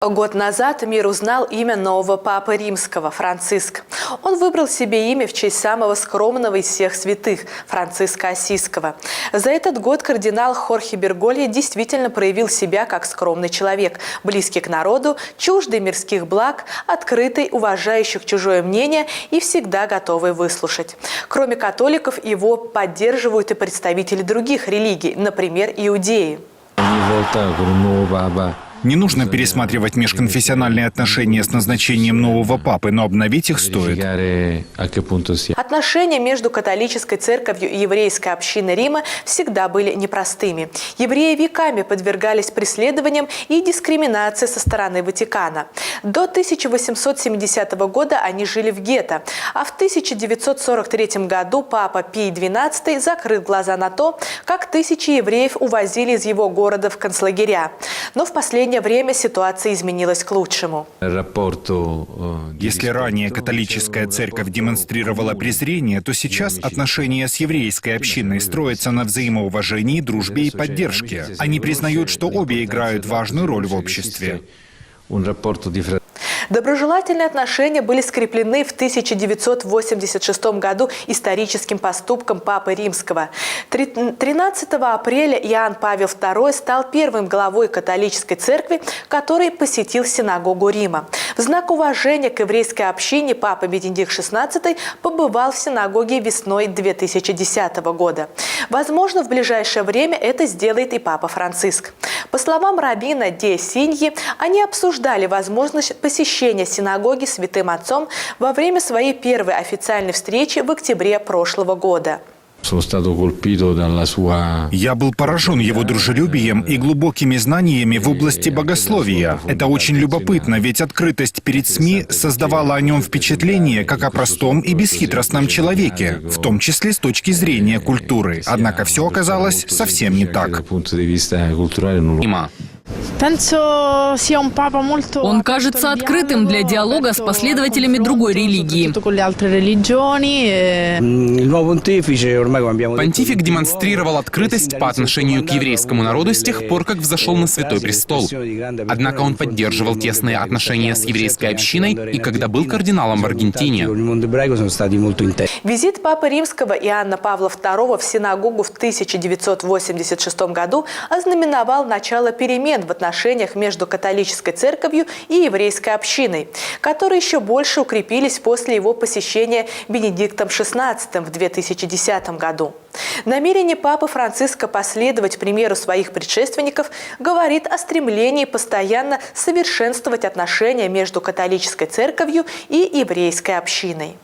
Год назад мир узнал имя нового папы римского – Франциск. Он выбрал себе имя в честь самого скромного из всех святых – Франциска Ассизского. За этот год кардинал Хорхе Берголье действительно проявил себя как скромный человек, близкий к народу, чуждый мирских благ, открытый, уважающий чужое мнение и всегда готовый выслушать. Кроме католиков, его поддерживают и представители других религий, например, иудеи. Не нужно пересматривать межконфессиональные отношения с назначением нового папы, но обновить их стоит. Отношения между католической церковью и еврейской общиной Рима всегда были непростыми. Евреи веками подвергались преследованиям и дискриминации со стороны Ватикана. До 1870 года они жили в гетто, а в 1943 году папа Пий XII закрыл глаза на то, как тысячи евреев увозили из его города в концлагеря. Но в последнее время ситуация изменилась к лучшему. Если ранее католическая церковь демонстрировала презрение, то сейчас отношения с еврейской общиной строятся на взаимоуважении, дружбе и поддержке. Они признают, что обе играют важную роль в обществе. Доброжелательные отношения были скреплены в 1986 году историческим поступком Папы Римского. 13 апреля Иоанн Павел II стал первым главой католической церкви, который посетил синагогу Рима. В знак уважения к еврейской общине Папа Бенедикт XVI побывал в синагоге весной 2010 года. Возможно, в ближайшее время это сделает и Папа Франциск. По словам раввина Де Синьи, они обсуждали возможность посещения синагоги Святым Отцом во время своей первой официальной встречи в октябре прошлого года. Я был поражен его дружелюбием и глубокими знаниями в области богословия. Это очень любопытно, ведь открытость перед СМИ создавала о нем впечатление как о простом и бесхитростном человеке, в том числе с точки зрения культуры. Однако все оказалось совсем не так. Он кажется открытым для диалога с последователями другой религии. Понтифик демонстрировал открытость по отношению к еврейскому народу с тех пор, как взошел на Святой Престол. Однако он поддерживал тесные отношения с еврейской общиной и когда был кардиналом в Аргентине. Визит Папы Римского Иоанна Павла II в синагогу в 1986 году ознаменовал начало перемен в отношениях между католической церковью и еврейской общиной, которые еще больше укрепились после его посещения Бенедиктом XVI в 2010 году. Намерение Папы Франциска последовать примеру своих предшественников говорит о стремлении постоянно совершенствовать отношения между католической церковью и еврейской общиной.